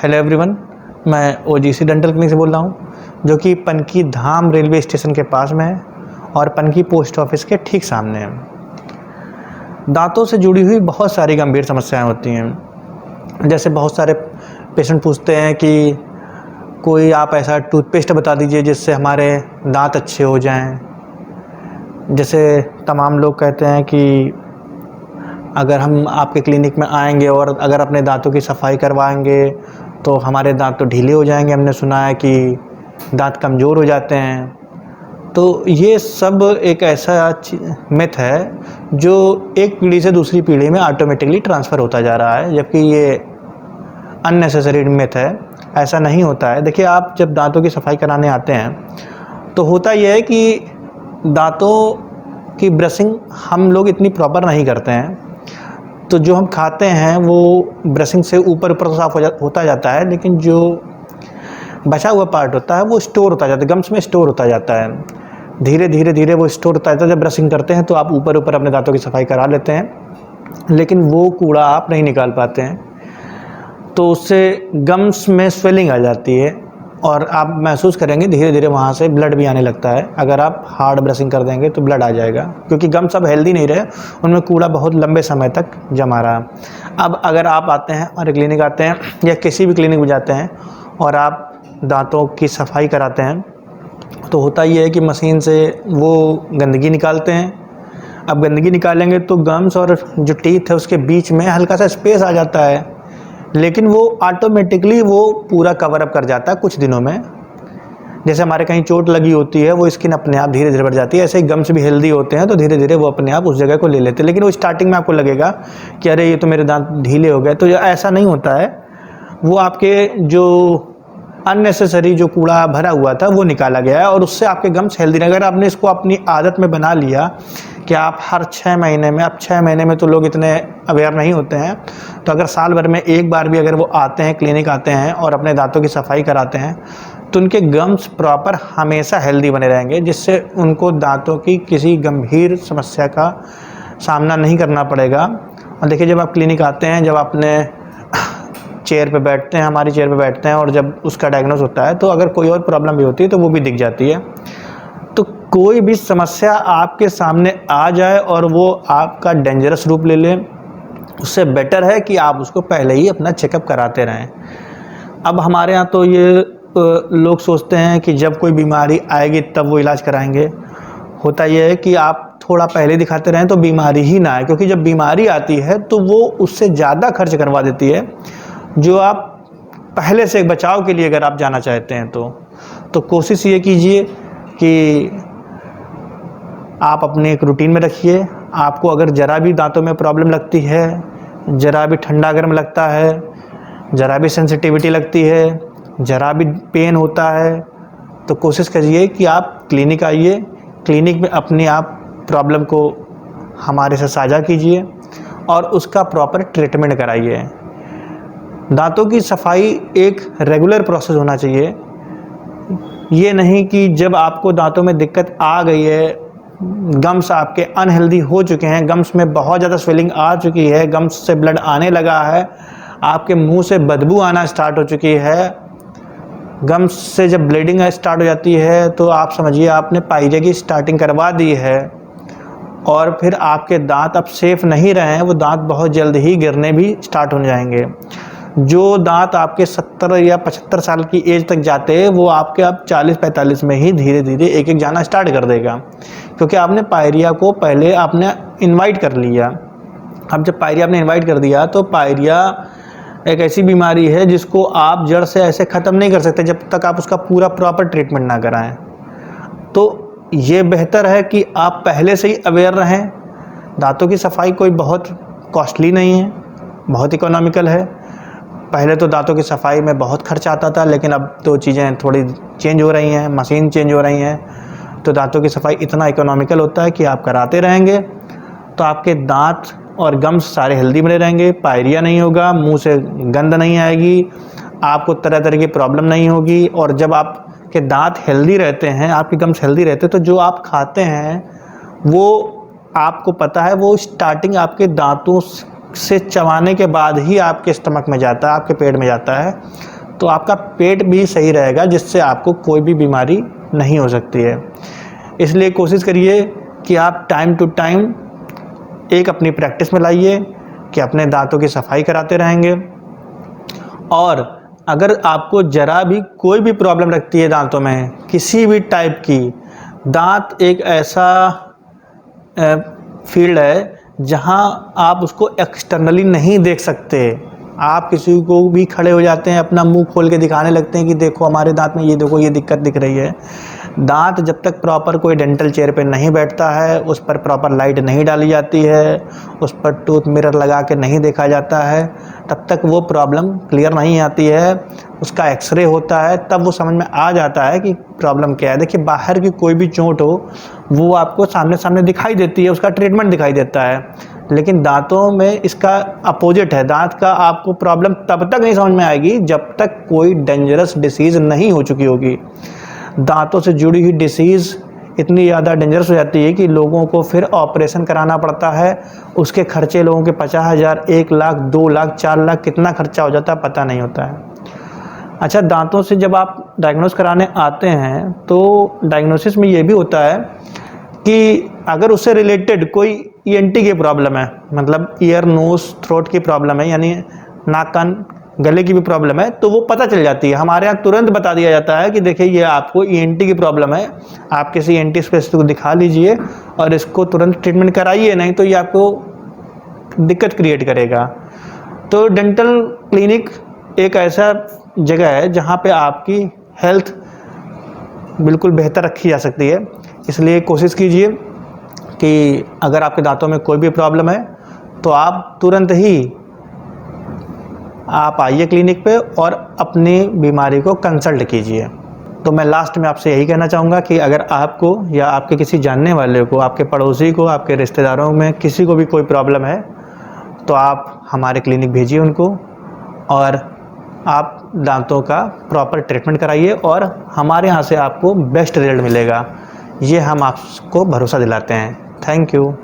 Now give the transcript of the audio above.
Hello everyone, मैं OGC dental clinic से बोल रहा हूँ, जो कि पनकी धाम रेलवे स्टेशन के पास में है और पनकी पोस्ट ऑफिस के ठीक सामने है। दांतों से जुड़ी हुई बहुत सारी गंभीर समस्याएं होती हैं। जैसे बहुत सारे पेशेंट पूछते हैं कि कोई आप ऐसा टूथपेस्ट बता दीजिए जिससे हमारे दांत अच्छे हो जाएं। जैसे तमाम लोग कहते हैं कि अगर हम आपके क्लिनिक में आएंगे और अगर अपने दांतों की सफाई करवाएंगे तो हमारे दांत तो ढीले हो जाएंगे। हमने सुना है कि दांत कमज़ोर हो जाते हैं। तो ये सब एक ऐसा मिथ है जो एक पीढ़ी से दूसरी पीढ़ी में ऑटोमेटिकली ट्रांसफ़र होता जा रहा है, जबकि ये अननेसेसरी मिथ है। ऐसा नहीं होता है। देखिए, आप जब दांतों की सफाई कराने आते हैं तो होता यह है कि दांतों की ब्रशिंग हम लोग इतनी प्रॉपर नहीं करते हैं, तो जो हम खाते हैं वो ब्रशिंग से ऊपर साफ होता जाता है, लेकिन जो बचा हुआ पार्ट होता है वो स्टोर होता जाता है, गम्स में स्टोर होता जाता है। धीरे धीरे वो स्टोर होता जाता है। जब ब्रशिंग करते हैं तो आप ऊपर अपने दांतों की सफाई करा लेते हैं, लेकिन वो कूड़ा आप नहीं निकाल पाते हैं, तो उससे गम्स में स्वेलिंग आ जाती है और आप महसूस करेंगे धीरे धीरे वहाँ से ब्लड भी आने लगता है। अगर आप हार्ड ब्रशिंग कर देंगे तो ब्लड आ जाएगा, क्योंकि गम्स अब हेल्दी नहीं रहे, उनमें कूड़ा बहुत लंबे समय तक जमा रहा। अब अगर आप आते हैं और क्लिनिक आते हैं या किसी भी क्लिनिक में जाते हैं और आप दांतों की सफाई कराते हैं, तो होता ये है कि मशीन से वो गंदगी निकालते हैं। अब गंदगी निकालेंगे तो गम्स और जो टीथ है उसके बीच में हल्का सा स्पेस आ जाता है, लेकिन वो ऑटोमेटिकली वो पूरा कवर अप कर जाता है कुछ दिनों में। जैसे हमारे कहीं चोट लगी होती है, वो स्किन अपने आप धीरे धीरे बढ़ जाती है। ऐसे ही गम्स भी हेल्दी होते हैं, तो धीरे धीरे वो अपने आप उस जगह को ले लेते हैं। लेकिन वो स्टार्टिंग में आपको लगेगा कि अरे ये तो मेरे दांत ढीले हो गए, तो ऐसा नहीं होता है। वो आपके जो अननेसेसरी जो कूड़ा भरा हुआ था वो निकाला गया है और उससे आपके गम्स हेल्दी रहेगा। अगर आपने इसको अपनी आदत में बना लिया कि आप हर 6 महीने में, अब 6 महीने में तो लोग इतने अवेयर नहीं होते हैं, तो अगर साल भर में एक बार भी अगर वो आते हैं, क्लिनिक आते हैं और अपने दांतों की सफाई कराते हैं, तो उनके गम्स प्रॉपर हमेशा हेल्दी बने रहेंगे, जिससे उनको दांतों की किसी गंभीर समस्या का सामना नहीं करना पड़ेगा। और देखिए, जब आप क्लिनिक आते हैं, जब आपने चेयर पे बैठते हैं, हमारी चेयर पे बैठते हैं, और जब उसका डायग्नोस होता है तो अगर कोई और प्रॉब्लम भी होती है तो वो भी दिख जाती है। तो कोई भी समस्या आपके सामने आ जाए और वो आपका डेंजरस रूप ले ले, उससे बेटर है कि आप उसको पहले ही अपना चेकअप कराते रहें। अब हमारे यहाँ तो ये लोग सोचते हैं कि जब कोई बीमारी आएगी तब वो इलाज कराएंगे। होता यह है कि आप थोड़ा पहले दिखाते रहें तो बीमारी ही ना आए, क्योंकि जब बीमारी आती है तो वो उससे ज़्यादा खर्च करवा देती है, जो आप पहले से बचाव के लिए अगर आप जाना चाहते हैं तो कोशिश ये कीजिए कि आप अपने एक रूटीन में रखिए। आपको अगर ज़रा भी दांतों में प्रॉब्लम लगती है, ज़रा भी ठंडा गर्म लगता है, ज़रा भी सेंसिटिविटी लगती है, ज़रा भी पेन होता है, तो कोशिश करिए कि आप क्लिनिक आइए। क्लिनिक में अपने आप प्रॉब्लम को हमारे से साझा कीजिए और उसका प्रॉपर ट्रीटमेंट कराइए। दांतों की सफाई एक रेगुलर प्रोसेस होना चाहिए। ये नहीं कि जब आपको दांतों में दिक्कत आ गई है, गम्स आपके अनहेल्दी हो चुके हैं, गम्स में बहुत ज़्यादा स्वेलिंग आ चुकी है, गम्स से ब्लड आने लगा है, आपके मुंह से बदबू आना स्टार्ट हो चुकी है, गम्स से जब ब्लीडिंग स्टार्ट हो जाती है तो आप समझिए आपने पायरिया की स्टार्टिंग करवा दी है और फिर आपके दांत अब सेफ नहीं रहे हैं, वो दांत बहुत जल्द ही गिरने भी स्टार्ट हो जाएंगे। जो दांत आपके 70 या 75 साल की एज तक जाते हैं, वो आपके अब 40-45 में ही धीरे धीरे एक एक जाना स्टार्ट कर देगा, क्योंकि आपने पायरिया को पहले आपने इनवाइट कर लिया। अब जब पायरिया आपने इनवाइट कर दिया तो पायरिया एक ऐसी बीमारी है जिसको आप जड़ से ऐसे ख़त्म नहीं कर सकते जब तक आप उसका पूरा प्रॉपर ट्रीटमेंट ना कराएं। तो ये बेहतर है कि आप पहले से ही अवेयर रहें। दांतों की सफाई कोई बहुत कॉस्टली नहीं है, बहुत इकोनॉमिकल है। पहले तो दांतों की सफाई में बहुत खर्च आता था, लेकिन अब तो चीज़ें थोड़ी चेंज हो रही हैं, मशीन चेंज हो रही हैं, तो दांतों की सफाई इतना इकोनॉमिकल होता है कि आप कराते रहेंगे तो आपके दांत और गम्स सारे हेल्दी बने रहेंगे, पायरिया नहीं होगा, मुंह से गंध नहीं आएगी, आपको तरह तरह की प्रॉब्लम नहीं होगी। और जब आपके दांत हेल्दी रहते हैं, आपके गम्स हेल्दी रहते हैं, तो जो आप खाते हैं वो आपको पता है वो स्टार्टिंग आपके दांतों से चबाने के बाद ही आपके स्टमक में जाता है, आपके पेट में जाता है। तो आपका पेट भी सही रहेगा, जिससे आपको कोई भी बीमारी नहीं हो सकती है। इसलिए कोशिश करिए कि आप टाइम टू टाइम एक अपनी प्रैक्टिस में लाइए कि अपने दांतों की सफाई कराते रहेंगे। और अगर आपको ज़रा भी कोई भी प्रॉब्लम लगती है दांतों में, किसी भी टाइप की, दांत एक ऐसा फील्ड है जहां आप उसको एक्सटर्नली नहीं देख सकते। आप किसी को भी खड़े हो जाते हैं, अपना मुंह खोल के दिखाने लगते हैं कि देखो हमारे दांत में ये देखो ये दिक्कत दिख रही है। दांत जब तक प्रॉपर कोई डेंटल चेयर पे नहीं बैठता है, उस पर प्रॉपर लाइट नहीं डाली जाती है, उस पर टूथ मिरर लगा के नहीं देखा जाता है, तब तक वो प्रॉब्लम क्लियर नहीं आती है। उसका एक्सरे होता है, तब वो समझ में आ जाता है कि प्रॉब्लम क्या है। देखिए बाहर की कोई भी चोट हो वो आपको सामने सामने दिखाई देती है, उसका ट्रीटमेंट दिखाई देता है, लेकिन दांतों में इसका अपोजिट है। दांत का आपको प्रॉब्लम तब तक नहीं समझ में आएगी जब तक कोई डेंजरस डिसीज़ नहीं हो चुकी होगी। दांतों से जुड़ी हुई डिसीज़ इतनी ज़्यादा डेंजरस हो जाती है कि लोगों को फिर ऑपरेशन कराना पड़ता है। उसके खर्चे लोगों के 50,000, 1 लाख, 2 लाख, 4 लाख कितना खर्चा हो जाता है पता नहीं होता है। अच्छा, दांतों से जब आप डायग्नोस कराने आते हैं तो डायग्नोसिस में ये भी होता है कि अगर उससे रिलेटेड कोई ईएनटी की प्रॉब्लम है, मतलब ईयर नोज थ्रोट की प्रॉब्लम है, यानी नाक कान गले की भी प्रॉब्लम है, तो वो पता चल जाती है। हमारे यहाँ तुरंत बता दिया जाता है कि देखिए ये आपको ईएनटी की प्रॉब्लम है, आप किसी ईएनटी स्पेशलिस्ट को दिखा लीजिए और इसको तुरंत ट्रीटमेंट कराइए, नहीं तो ये आपको दिक्कत क्रिएट करेगा। तो डेंटल क्लिनिक एक ऐसा जगह है जहाँ पे आपकी हेल्थ बिल्कुल बेहतर रखी जा सकती है। इसलिए कोशिश कीजिए कि अगर आपके दांतों में कोई भी प्रॉब्लम है तो आप तुरंत ही आप आइए क्लिनिक पे और अपनी बीमारी को कंसल्ट कीजिए। तो मैं लास्ट में आपसे यही कहना चाहूँगा कि अगर आपको या आपके किसी जानने वाले को, आपके पड़ोसी को, आपके रिश्तेदारों में किसी को भी कोई प्रॉब्लम है तो आप हमारे क्लिनिक भेजिए उनको और आप दांतों का प्रॉपर ट्रीटमेंट कराइए और हमारे यहाँ से आपको बेस्ट रिजल्ट मिलेगा। ये हम आपको भरोसा दिलाते हैं। Thank you.